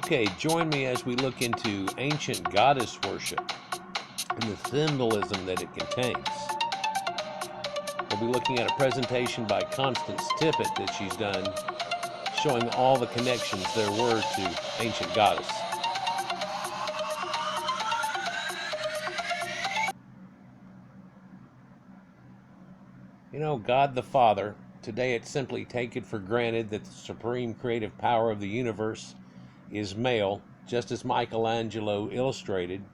Okay, join me as we look into ancient goddess worship and the symbolism that it contains. We'll be looking at a presentation by Constance Tippett that she's done, showing all the connections there were to ancient goddess. You know, God the Father, today it's simply taken for granted that the supreme creative power of the universe is male, just as Michelangelo illustrated.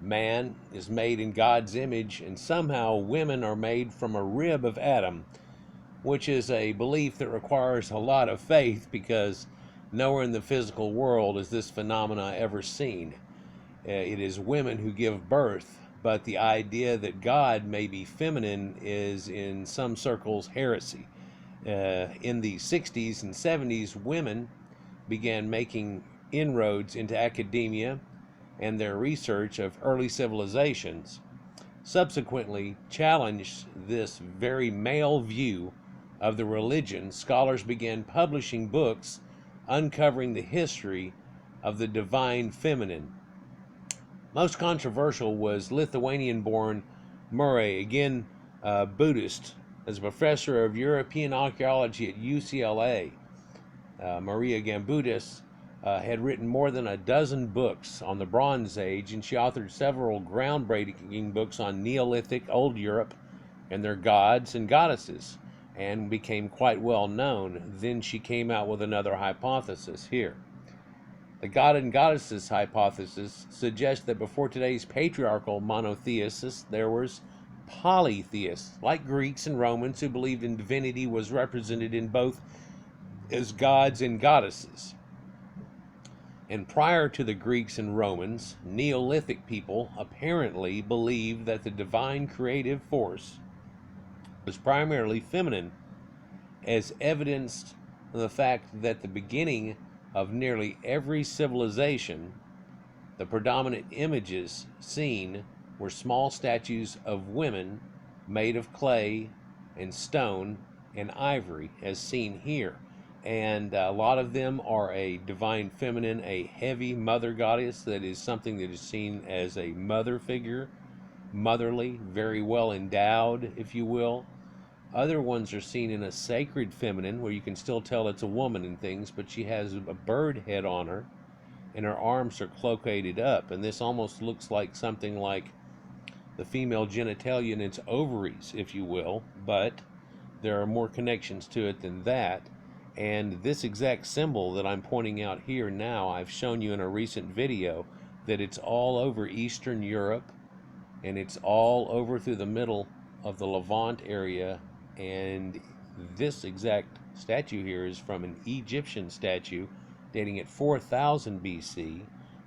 Man is made in God's image, and somehow women are made from a rib of Adam, which is a belief that requires a lot of faith because nowhere in the physical world is this phenomena ever seen. It is women who give birth, but the idea that God may be feminine is in some circles heresy. In the 60s and 70s, women began making inroads into academia, and their research of early civilizations subsequently challenged this very male view of the religion. Scholars began publishing books uncovering the history of the divine feminine. Most controversial was Lithuanian-born Marija, again Buddhist, as a professor of European archaeology at UCLA. Marija Gimbutas had written more than a dozen books on the Bronze Age, and she authored several groundbreaking books on Neolithic Old Europe and their gods and goddesses, and became quite well known. Then she came out with another hypothesis here. The God and Goddesses hypothesis suggests that before today's patriarchal monotheists, there was polytheists, like Greeks and Romans, who believed in divinity was represented in both as gods and goddesses. And prior to the Greeks and Romans, Neolithic people apparently believed that the divine creative force was primarily feminine, as evidenced in the fact that the beginning of nearly every civilization, the predominant images seen were small statues of women made of clay and stone and ivory, as seen here. And a lot of them are a divine feminine, a heavy mother goddess that is something that is seen as a mother figure, motherly, very well endowed, if you will. Other ones are seen in a sacred feminine, where you can still tell it's a woman and things, but she has a bird head on her, and her arms are cloacated up, and this almost looks like something like the female genitalia in its ovaries, if you will, but there are more connections to it than that. And this exact symbol that I'm pointing out here now, I've shown you in a recent video that it's all over Eastern Europe, and it's all over through the middle of the Levant area. And this exact statue here is from an Egyptian statue dating at 4000 BC,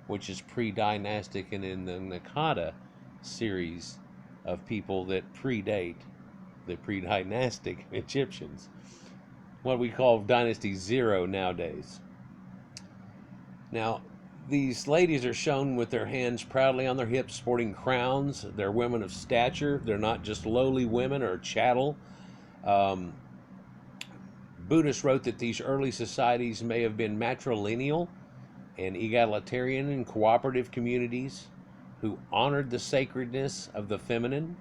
which is pre-dynastic and in the Naqada series of people that predate the pre-dynastic Egyptians, what we call Dynasty Zero nowadays. Now, these ladies are shown with their hands proudly on their hips, sporting crowns. They're women of stature. They're not just lowly women or chattel. Buddhists wrote that these early societies may have been matrilineal and egalitarian and cooperative communities who honored the sacredness of the feminine.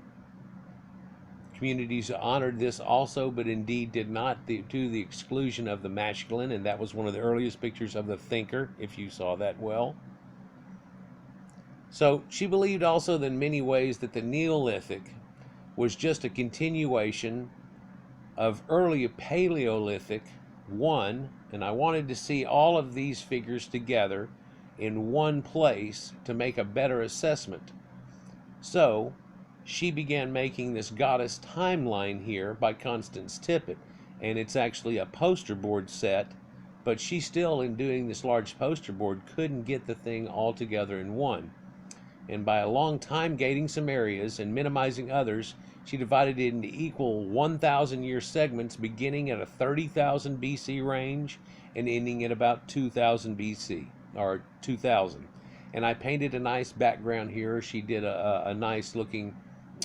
Communities honored this also, but indeed did not to the exclusion of the masculine, and that was one of the earliest pictures of the thinker, if you saw that well. So she believed also in many ways that the Neolithic was just a continuation of early Paleolithic one, and I wanted to see all of these figures together in one place to make a better assessment. So she began making this goddess timeline here by Constance Tippett, and it's actually a poster board set, but she still, in doing this large poster board, couldn't get the thing all together in one. And by a long time gating some areas and minimizing others, she divided it into equal 1,000-year segments, beginning at a 30,000 BC range and ending at about 2,000 BC, or 2,000. And I painted a nice background here. She did a nice looking,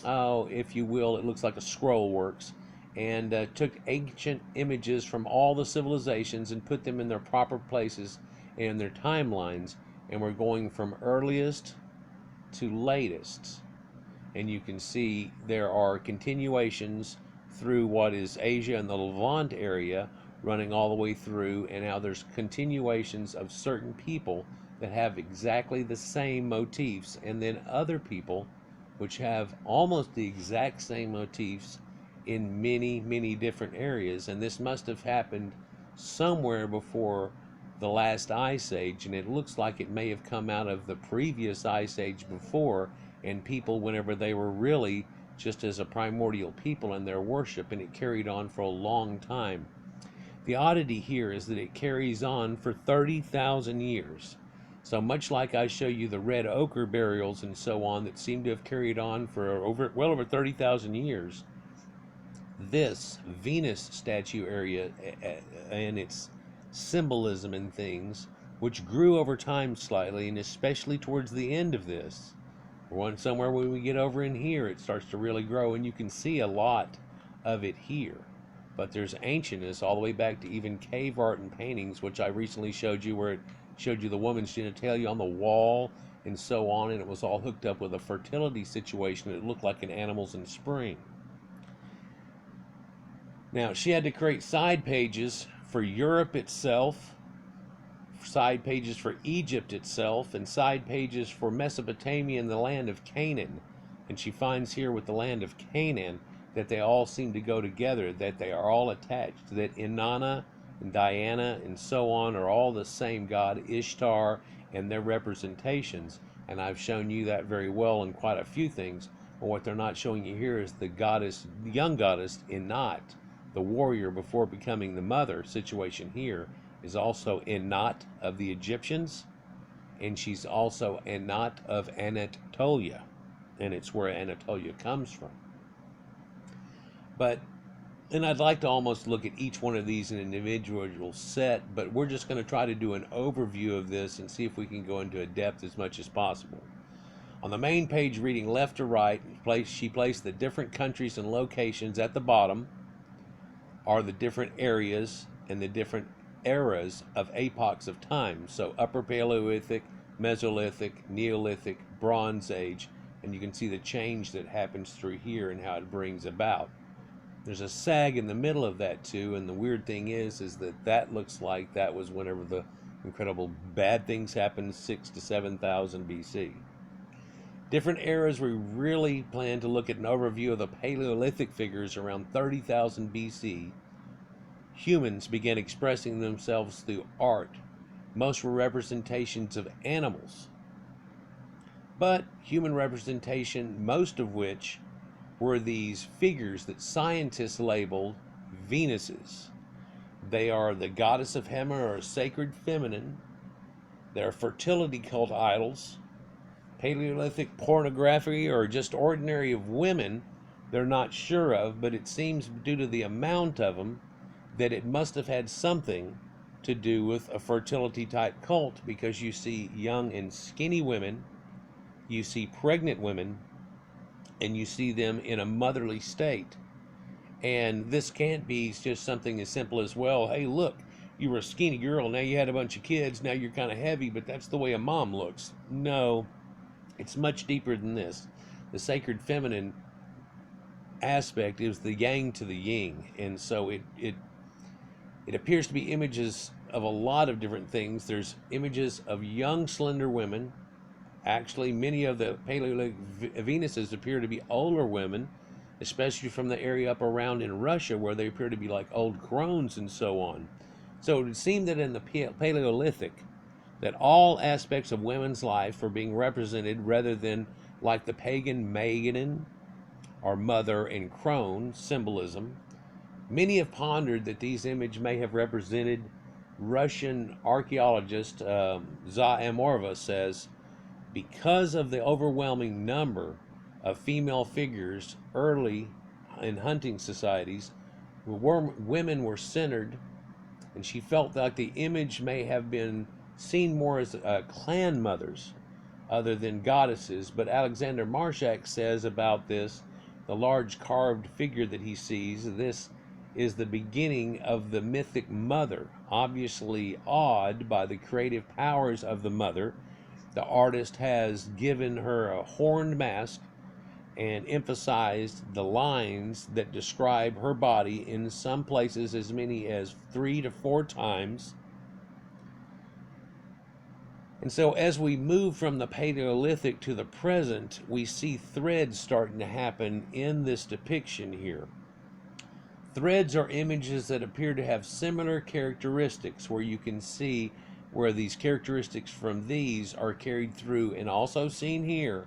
if you will, it looks like a scroll works, and took ancient images from all the civilizations and put them in their proper places and their timelines, and we're going from earliest to latest. And you can see there are continuations through what is Asia and the Levant area, running all the way through, and now there's continuations of certain people that have exactly the same motifs, and then other people which have almost the exact same motifs in many, many different areas. And this must have happened somewhere before the last ice age, and it looks like it may have come out of the previous ice age before, and people, whenever they were really just as a primordial people in their worship, and it carried on for a long time. The oddity here is that it carries on for 30,000 years. So much like I show you the red ochre burials and so on that seem to have carried on for well over 30,000 years, this Venus statue area and its symbolism and things, which grew over time slightly, and especially towards the end of this, somewhere when we get over in here, it starts to really grow, and you can see a lot of it here. But there's ancientness all the way back to even cave art and paintings, which I recently showed you, where it showed you the woman's genitalia on the wall and so on, and it was all hooked up with a fertility situation. It looked like an animal's in spring. Now, she had to create side pages for Europe itself, side pages for Egypt itself, and side pages for Mesopotamia and the land of Canaan. And she finds here with the land of Canaan that they all seem to go together, that they are all attached, that Inanna and Diana and so on are all the same god, Ishtar, and their representations. And I've shown you that very well in quite a few things. But what they're not showing you here is the goddess, the young goddess Inat, the warrior before becoming the mother situation here, is also Inat of the Egyptians, and she's also Inat of Anatolia, and it's where Anatolia comes from. And I'd like to almost look at each one of these in an individual set, but we're just going to try to do an overview of this and see if we can go into a depth as much as possible. On the main page, reading left to right, she placed the different countries and locations. At the bottom are the different areas and the different eras of epochs of time. So Upper Paleolithic, Mesolithic, Neolithic, Bronze Age, and you can see the change that happens through here and how it brings about. There's a sag in the middle of that too, and the weird thing is that looks like that was whenever the incredible bad things happened, 6,000 to 7,000 BC. Different eras, we really plan to look at an overview of the Paleolithic figures around 30,000 BC. Humans began expressing themselves through art. Most were representations of animals, but human representation, most of which were these figures that scientists labeled Venuses. They are the goddess of Hema, or sacred feminine. They're fertility cult idols, Paleolithic pornography, or just ordinary of women they're not sure of, but it seems due to the amount of them that it must have had something to do with a fertility type cult, because you see young and skinny women, you see pregnant women, and you see them in a motherly state. And this can't be just something as simple as, well, hey, look, you were a skinny girl, now you had a bunch of kids, now you're kind of heavy, but that's the way a mom looks. No, it's much deeper than this. The sacred feminine aspect is the yang to the yin, and so it appears to be images of a lot of different things. There's images of young, slender women. Actually, many of the Paleolithic Venuses appear to be older women, especially from the area up around in Russia, where they appear to be like old crones and so on. So it would seem that in the Paleolithic, that all aspects of women's life were being represented, rather than like the pagan maiden or mother and crone symbolism. Many have pondered that these images may have represented, Russian archaeologist Za Amorova says, because of the overwhelming number of female figures early in hunting societies, women were centered, and she felt like the image may have been seen more as clan mothers other than goddesses. But Alexander Marshak says about this, the large carved figure that he sees, this is the beginning of the mythic mother. Obviously awed by the creative powers of the mother, the artist has given her a horned mask and emphasized the lines that describe her body, in some places as many as 3 to 4 times. And so as we move from the Paleolithic to the present, we see threads starting to happen in this depiction here. Threads are images that appear to have similar characteristics, where you can see where these characteristics from these are carried through, and also seen here,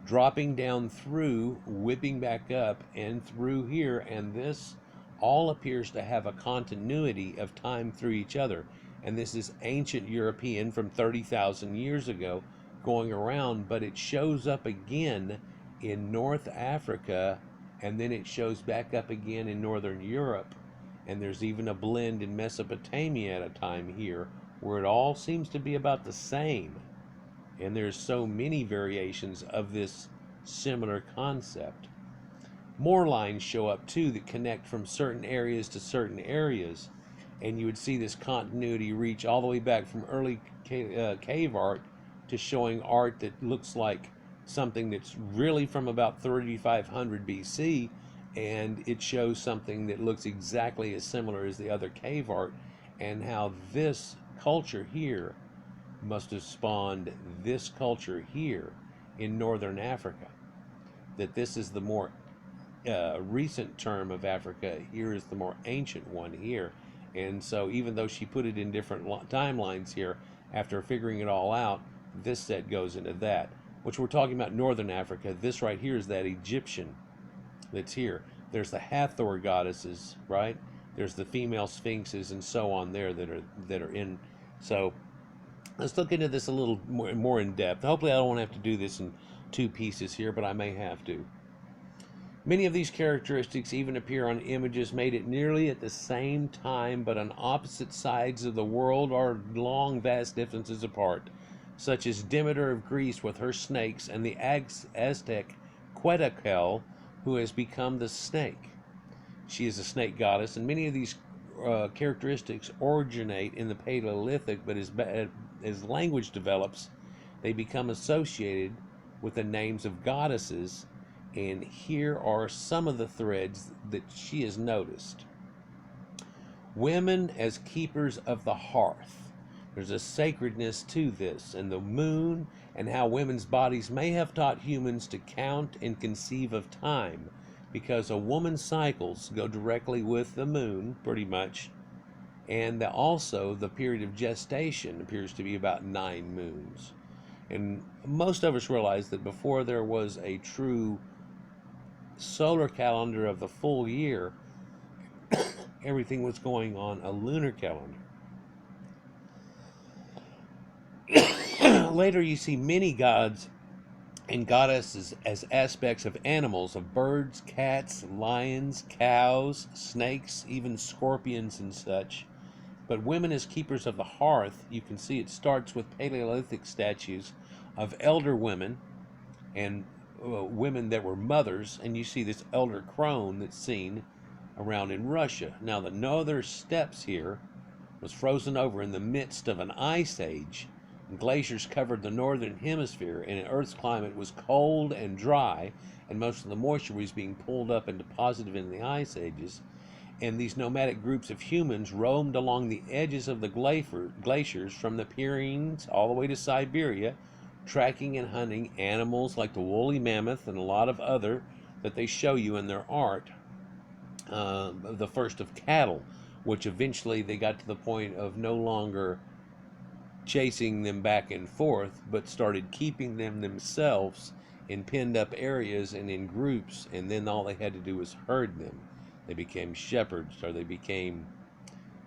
dropping down through, whipping back up, and through here, and this all appears to have a continuity of time through each other. And this is ancient European from 30,000 years ago going around, but it shows up again in North Africa, and then it shows back up again in Northern Europe, and there's even a blend in Mesopotamia at a time here, where it all seems to be about the same. And there's so many variations of this similar concept. More lines show up too that connect from certain areas to certain areas, and you would see this continuity reach all the way back from early cave art to showing art that looks like something that's really from about 3500 BC, and it shows something that looks exactly as similar as the other cave art, and how this culture here must have spawned this culture here in northern Africa. That this is the more recent term of Africa, here is the more ancient one here. And so even though she put it in different timelines here, after figuring it all out, this set goes into that, which we're talking about northern Africa. This right here is that Egyptian that's here. There's the Hathor goddesses, right? There's the female sphinxes and so on there that are in. So let's look into this a little more in depth. Hopefully I don't have to do this in 2 pieces here, but I may have to. Many of these characteristics even appear on images made at nearly at the same time, but on opposite sides of the world, or long vast distances apart, such as Demeter of Greece with her snakes, and the Aztec Quetzalcoatl, who has become the snake. She is a snake goddess, and many of these characteristics originate in the Paleolithic, but as language develops, they become associated with the names of goddesses. And here are some of the threads that she has noticed. Women as keepers of the hearth. There's a sacredness to this, and the moon, and how women's bodies may have taught humans to count and conceive of time, because a woman's cycles go directly with the moon, pretty much, and also the period of gestation appears to be about 9 moons. And most of us realize that before there was a true solar calendar of the full year, everything was going on a lunar calendar. Later you see many gods and goddesses as aspects of animals, of birds, cats, lions, cows, snakes, even scorpions and such. But women as keepers of the hearth, you can see it starts with Paleolithic statues of elder women and women that were mothers, and you see this elder crone that's seen around in Russia. Now the northern steppes here was frozen over in the midst of an ice age, and glaciers covered the northern hemisphere, and Earth's climate was cold and dry, and most of the moisture was being pulled up and deposited in the ice ages. And these nomadic groups of humans roamed along the edges of the glaciers from the Pyrenees all the way to Siberia, tracking and hunting animals like the woolly mammoth and a lot of other that they show you in their art. The first of cattle, which eventually they got to the point of no longer chasing them back and forth, but started keeping them themselves in penned up areas and in groups, and then all they had to do was herd them. They became shepherds, or they became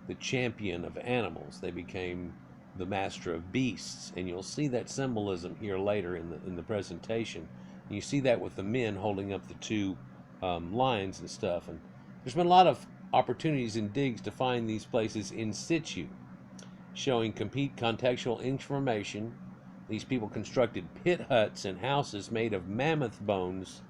the champion of animals. They became the master of beasts, and you'll see that symbolism here later in the presentation. And you see that with the men holding up the 2 lions and stuff. And there's been a lot of opportunities and digs to find these places in situ, showing complete contextual information. These people constructed pit huts and houses made of mammoth bones,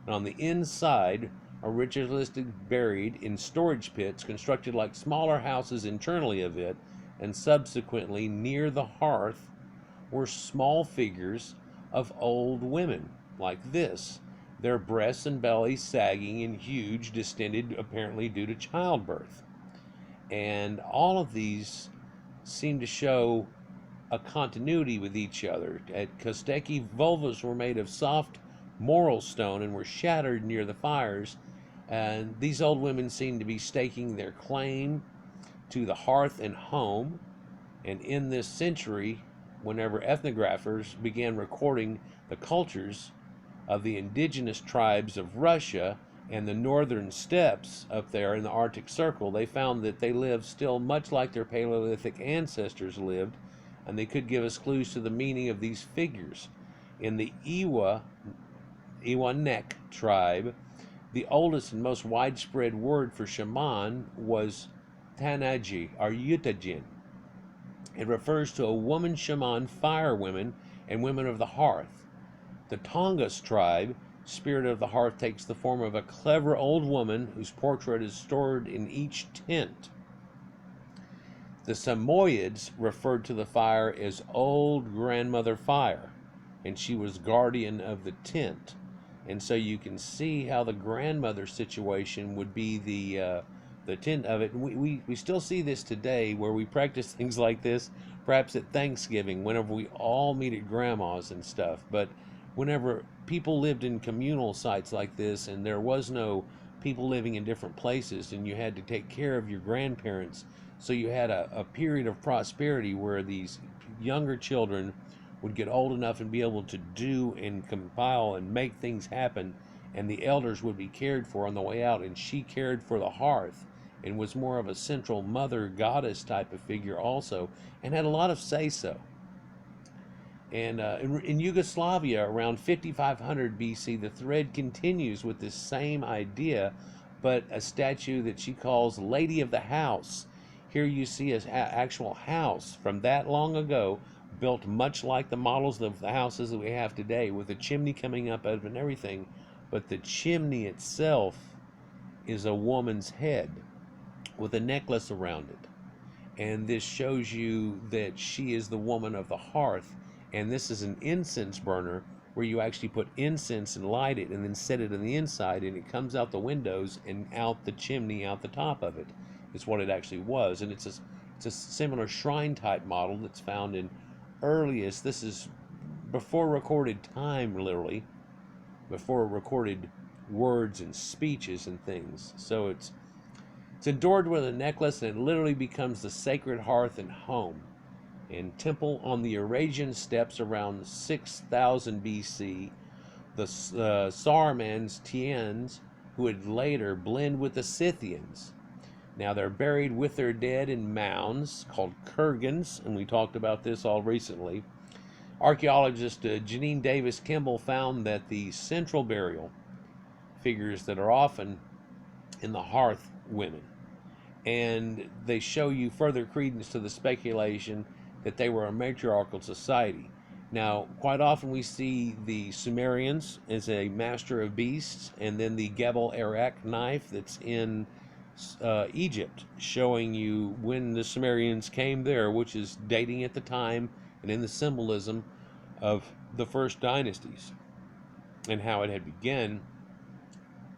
and on the inside are ritualistically buried in storage pits constructed like smaller houses internally of it, and subsequently near the hearth were small figures of old women, like this, their breasts and bellies sagging and huge, distended apparently due to childbirth. And all of these seem to show a continuity with each other. At Kosteki, vulvas were made of soft moral stone and were shattered near the fires, and these old women seem to be staking their claim to the hearth and home. And in this century, whenever ethnographers began recording the cultures of the indigenous tribes of Russia and the northern steppes up there in the Arctic Circle, they found that they lived still much like their Paleolithic ancestors lived, and they could give us clues to the meaning of these figures. In the Iwanek tribe, the oldest and most widespread word for shaman was Tanaji or Yutajin. It refers to a woman shaman, fire women, and women of the hearth. The Tongass tribe, spirit of the hearth, takes the form of a clever old woman whose portrait is stored in each tent. The Samoyeds referred to the fire as Old Grandmother Fire, and she was guardian of the tent. And so you can see how the grandmother situation would be the tent of it. We still see this today, where we practice things like this, perhaps at Thanksgiving, whenever we all meet at grandma's and stuff. But whenever people lived in communal sites like this, and there was no people living in different places, and you had to take care of your grandparents, so you had a period of prosperity where these younger children would get old enough and be able to do and compile and make things happen, and the elders would be cared for on the way out, and she cared for the hearth and was more of a central mother goddess type of figure also, and had a lot of say-so. And in Yugoslavia, around 5500 BC, the thread continues with this same idea, but a statue that she calls Lady of the House. Here you see an actual house from that long ago, built much like the models of the houses that we have today, with a chimney coming up out of it and everything, but the chimney itself is a woman's head with a necklace around it. And this shows you that she is the woman of the hearth, and this is an incense burner where you actually put incense and light it and then set it on the inside, and it comes out the windows and out the chimney out the top of it is what it actually was. And it's a similar shrine type model that's found in earliest, this is before recorded time, literally before recorded words and speeches and things. So it's adored with a necklace, and it literally becomes the sacred hearth and home. And temple on the Eurasian steppes around 6000 BC, the Saruman's Tians, who would later blend with the Scythians. Now they're buried with their dead in mounds called kurgans, and we talked about this all recently. Archaeologist Janine Davis Kimball found that the central burial figures that are often in the hearth women, and they show you further credence to the speculation that they were a matriarchal society. Now, quite often we see the Sumerians as a master of beasts, and then the Gebel Arak knife that's in Egypt, showing you when the Sumerians came there, which is dating at the time and in the symbolism of the first dynasties and how it had begun.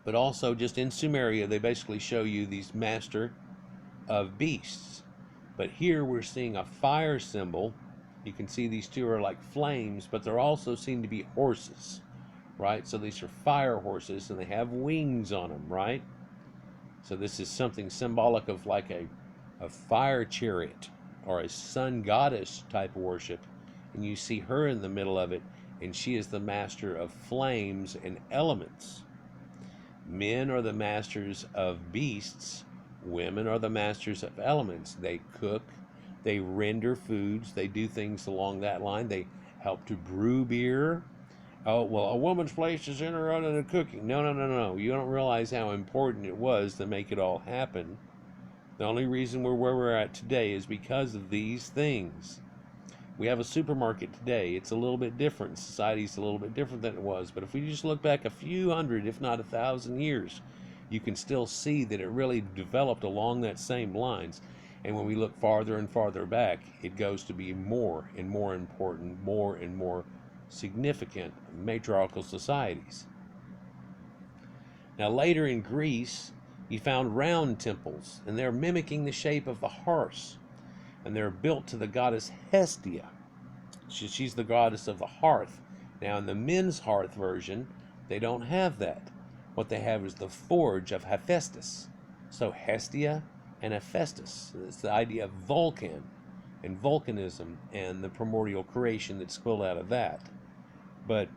But also just in Sumeria, they basically show you these master of beasts. But here we're seeing a fire symbol. You can see these two are like flames, but they're also seen to be horses, right? So these are fire horses, and they have wings on them, right? So this is something symbolic of like a fire chariot or a sun goddess type of worship. And you see her in the middle of it, and she is the master of flames and elements. Men are the masters of beasts. Women are the masters of elements. They cook, they render foods, they do things along that line. They help to brew beer. Oh, well, a woman's place is in her under the cooking. No. You don't realize how important it was to make it all happen. The only reason we're where we're at today is because of these things. We have a supermarket today. It's a little bit different. Society's a little bit different than it was. But if we just look back a few hundred, if not 1,000 years, you can still see that it really developed along that same lines. And when we look farther and farther back, it goes to be more and more important, more and more significant matriarchal societies. Now, later in Greece, you found round temples, and they're mimicking the shape of the hearth, and they're built to the goddess Hestia. She's the goddess of the hearth. Now, in the men's hearth version, they don't have that. What they have is the forge of Hephaestus. So Hestia and Hephaestus. It's the idea of Vulcan and volcanism and the primordial creation that's spilled out of that. But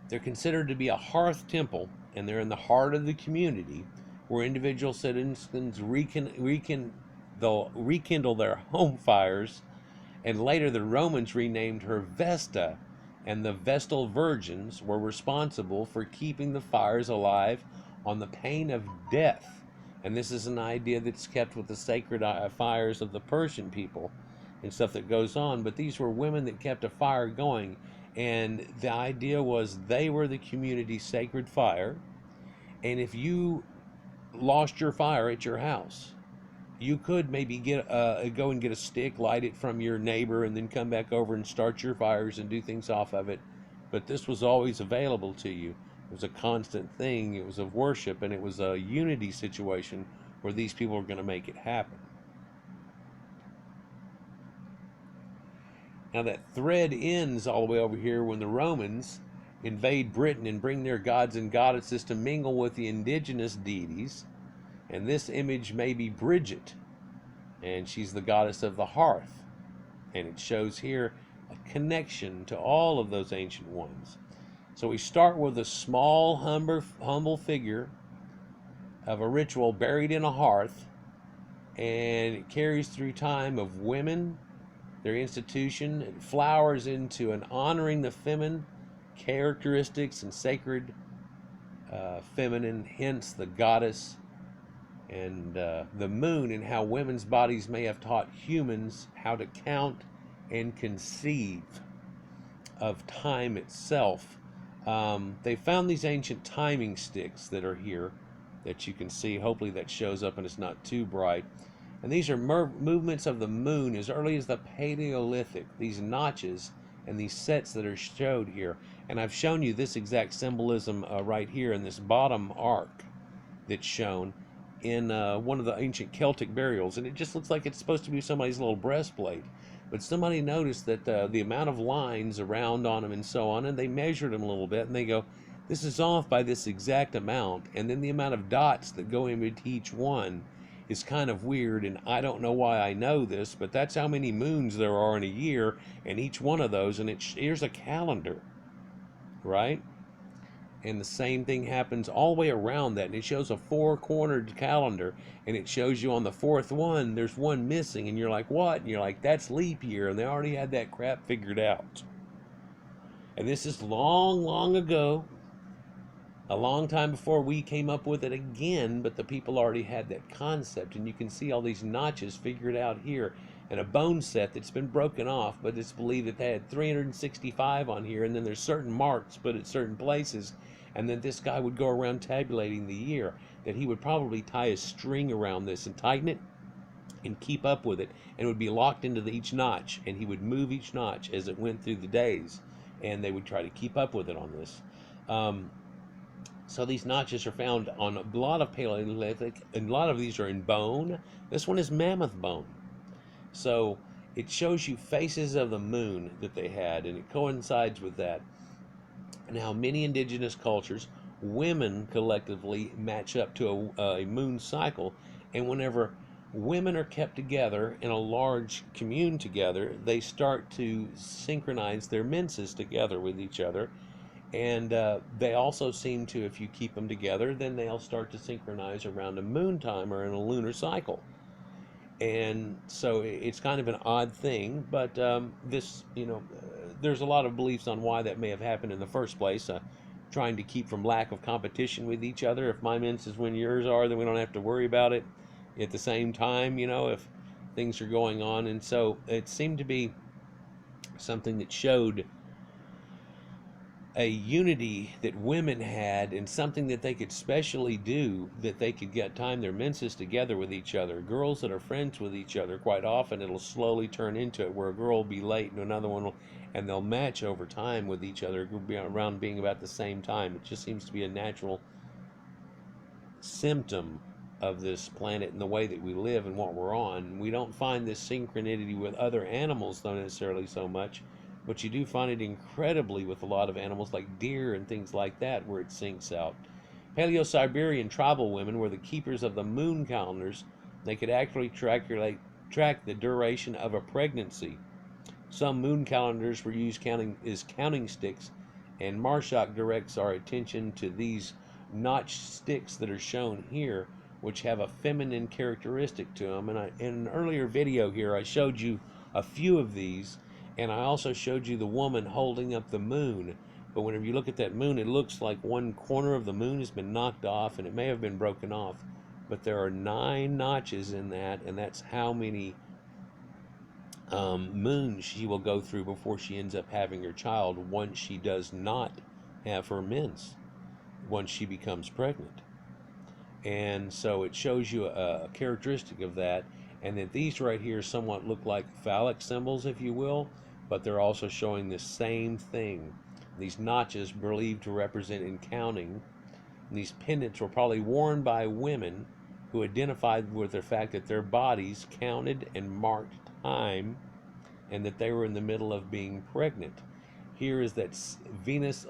they're considered to be a hearth temple, and they're in the heart of the community where individual citizens they'll rekindle their home fires. And later the Romans renamed her Vesta, and the Vestal virgins were responsible for keeping the fires alive on the pain of death. And this is an idea that's kept with the sacred fires of the Persian people and stuff that goes on. But these were women that kept a fire going, and the idea was they were the community's sacred fire. And if you lost your fire at your house, you could maybe go and get a stick, light it from your neighbor, and then come back over and start your fires and do things off of it. But this was always available to you. It was a constant thing. It was a worship, and it was a unity situation where these people were going to make it happen. Now that thread ends all the way over here when the Romans invade Britain and bring their gods and goddesses to mingle with the indigenous deities. And this image may be Bridget, and she's the goddess of the hearth. And it shows here a connection to all of those ancient ones. So we start with a small, humble figure of a ritual buried in a hearth, and it carries through time of women, their institution, and flowers into an honoring the feminine characteristics and sacred feminine, hence the goddess, and the moon, and how women's bodies may have taught humans how to count and conceive of time itself. They found these ancient timing sticks that are here that you can see. Hopefully that shows up and it's not too bright. And these are movements of the moon as early as the Paleolithic, these notches and these sets that are showed here. And I've shown you this exact symbolism right here in this bottom arc that's shown in one of the ancient Celtic burials. And it just looks like it's supposed to be somebody's little breastplate. But somebody noticed that the amount of lines around on them and so on, and they measured them a little bit, and they go, this is off by this exact amount. And then the amount of dots that go in with each one is kind of weird, and I don't know why I know this, but that's how many moons there are in a year, and each one of those, and here's a calendar, right? And the same thing happens all the way around that, and it shows a four-cornered calendar, and it shows you on the fourth one there's one missing, and you're like, what? And you're like, that's leap year, and they already had that crap figured out. And this is long ago, a long time before we came up with it again, but the people already had that concept. And you can see all these notches figured out here, and a bone set that's been broken off, but it's believed that they had 365 on here, and then there's certain marks put at certain places, and then this guy would go around tabulating the year, that he would probably tie a string around this and tighten it and keep up with it, and it would be locked into each notch, and he would move each notch as it went through the days, and they would try to keep up with it on this. So these notches are found on a lot of Paleolithic, and a lot of these are in bone. This one is mammoth bone. So it shows you phases of the moon that they had, and it coincides with that. And how many indigenous cultures, women collectively match up to a moon cycle. And whenever women are kept together in a large commune together, they start to synchronize their menses together with each other. And they also seem to, if you keep them together, then they'll start to synchronize around a moon time or in a lunar cycle. And so it's kind of an odd thing, but there's a lot of beliefs on why that may have happened in the first place. Trying to keep from lack of competition with each other. If my menses is when yours are, then we don't have to worry about it at the same time, if things are going on. And so it seemed to be something that showed a unity that women had, and something that they could specially do, that they could get time their menses together with each other. Girls that are friends with each other, quite often it'll slowly turn into it where a girl will be late and another one will, and they'll match over time with each other around being about the same time. It just seems to be a natural symptom of this planet and the way that we live and what we're on. We don't find this synchronicity with other animals, though, necessarily so much, but you do find it incredibly with a lot of animals like deer and things like that, where it sinks out. Paleo-Siberian tribal women were the keepers of the moon calendars. They could actually track the duration of a pregnancy. Some moon calendars were used as counting sticks, and Marshak directs our attention to these notched sticks that are shown here, which have a feminine characteristic to them. And in an earlier video here, I showed you a few of these, and I also showed you the woman holding up the moon. But whenever you look at that moon, it looks like one corner of the moon has been knocked off, and it may have been broken off. But there are 9 notches in that, and that's how many moons she will go through before she ends up having her child, once she does not have her mens, once she becomes pregnant. And so it shows you a characteristic of that, and that these right here somewhat look like phallic symbols, if you will, but they're also showing the same thing. These notches believed to represent in counting. And these pendants were probably worn by women who identified with the fact that their bodies counted and marked time, and that they were in the middle of being pregnant. Here is that Venus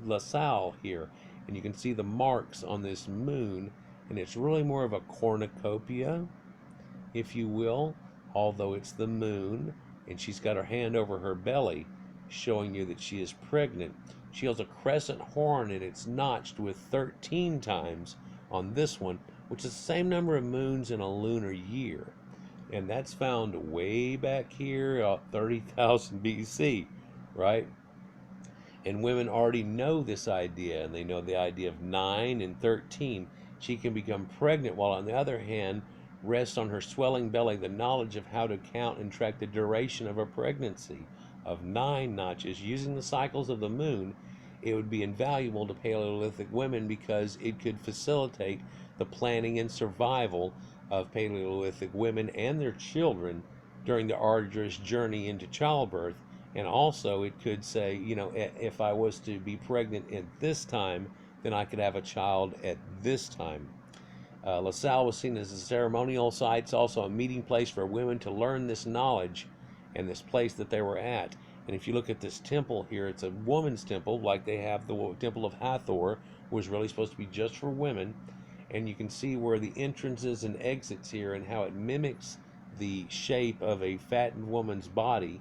LaSalle here, and you can see the marks on this moon, and it's really more of a cornucopia, if you will, although it's the moon, and she's got her hand over her belly, showing you that she is pregnant. She has a crescent horn, and it's notched with 13 times on this one, which is the same number of moons in a lunar year. And that's found way back here, 30,000 BC, right? And women already know this idea, and they know the idea of 9 and 13. She can become pregnant, while on the other hand, rests on her swelling belly the knowledge of how to count and track the duration of a pregnancy of 9 notches using the cycles of the moon. It would be invaluable to Paleolithic women because it could facilitate the planning and survival of Paleolithic women and their children during the arduous journey into childbirth. And also it could say, you know, if I was to be pregnant at this time, then I could have a child at this time. LaSalle was seen as a ceremonial site. It's also a meeting place for women to learn this knowledge and this place that they were at. And if you look at this temple here, it's a woman's temple, like they have the temple of Hathor, was really supposed to be just for women. And you can see where the entrances and exits here, and how it mimics the shape of a fattened woman's body,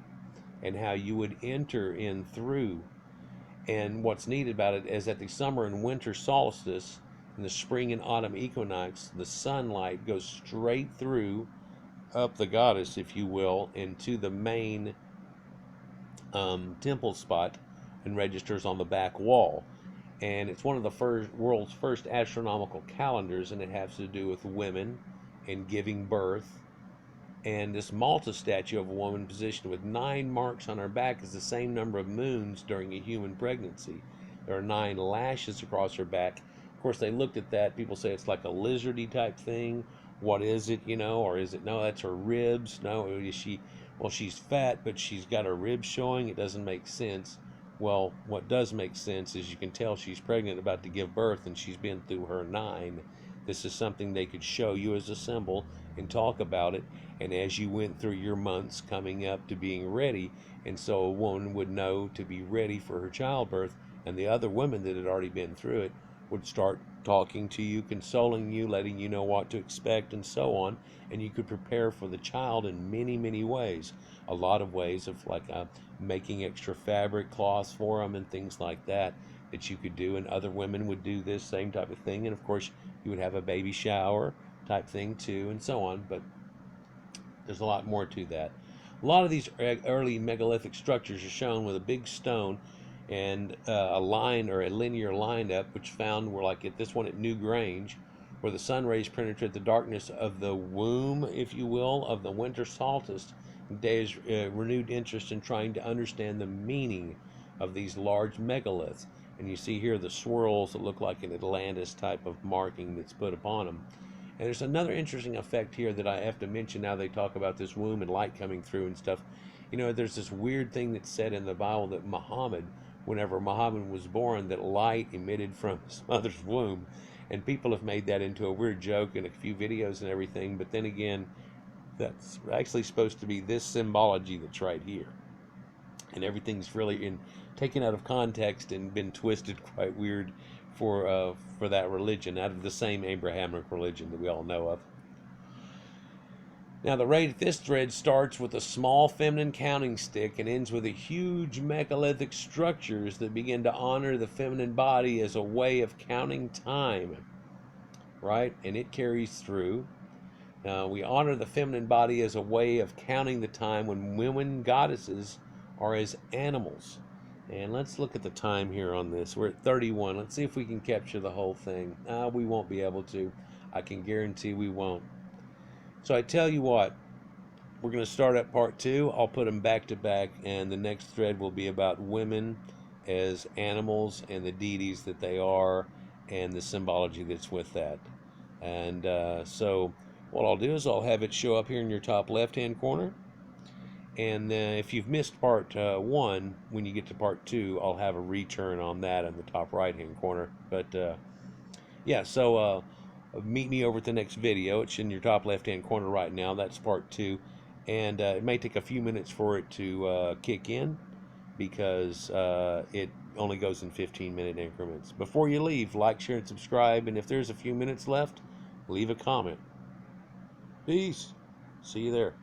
and how you would enter in through. And what's neat about it is that the summer and winter solstice and the spring and autumn equinox, the sunlight goes straight through up the goddess, if you will, into the main temple spot, and registers on the back wall. And it's one of the world's first astronomical calendars, and it has to do with women and giving birth. And this Malta statue of a woman positioned with 9 marks on her back is the same number of moons during a human pregnancy. There are 9 lashes across her back. Of course, they looked at that. People say it's like a lizardy type thing. What is it, you know? Or is it, no, that's her ribs? No, is she, well, she's fat, but she's got her ribs showing. It doesn't make sense. Well, what does make sense is you can tell she's pregnant, about to give birth, and she's been through her 9. This is something they could show you as a symbol and talk about it. And as you went through your months coming up to being ready, and so a woman would know to be ready for her childbirth, and the other women that had already been through it would start talking to you, consoling you, letting you know what to expect, and so on. And you could prepare for the child in many, many ways. A lot of ways of like making extra fabric cloths for them and things like that you could do. And other women would do this same type of thing. And of course, you would have a baby shower type thing too, and so on. But there's a lot more to that. A lot of these early megalithic structures are shown with a big stone and a line or a linear line up, which found were like at this one at New Grange, where the sun rays penetrate the darkness of the womb, if you will, of the winter solstice. There's renewed interest in trying to understand the meaning of these large megaliths. And you see here the swirls that look like an Atlantis type of marking that's put upon them. And there's another interesting effect here that I have to mention now they talk about this womb and light coming through and stuff. You know, there's this weird thing that's said in the Bible that whenever Muhammad was born, that light emitted from his mother's womb. And people have made that into a weird joke in a few videos and everything. But then again, that's actually supposed to be this symbology that's right here. And everything's really taken out of context and been twisted quite weird for that religion, out of the same Abrahamic religion that we all know of. Now, the rate of this thread starts with a small feminine counting stick and ends with a huge megalithic structures that begin to honor the feminine body as a way of counting time, right? And it carries through. We honor the feminine body as a way of counting the time when women goddesses are as animals. And let's look at the time here on this. We're at 31. Let's see if we can capture the whole thing. We won't be able to. I can guarantee we won't. So I tell you what, we're going to start at part 2. I'll put them back to back, and the next thread will be about women as animals and the deities that they are and the symbology that's with that. And so what I'll do is I'll have it show up here in your top left-hand corner. And if you've missed part 1, when you get to part 2, I'll have a return on that in the top right-hand corner. But yeah, so meet me over at the next video. It's in your top left-hand corner right now. That's part 2. And it may take a few minutes for it to kick in because it only goes in 15-minute increments. Before you leave, like, share, and subscribe. And if there's a few minutes left, leave a comment. Peace. See you there.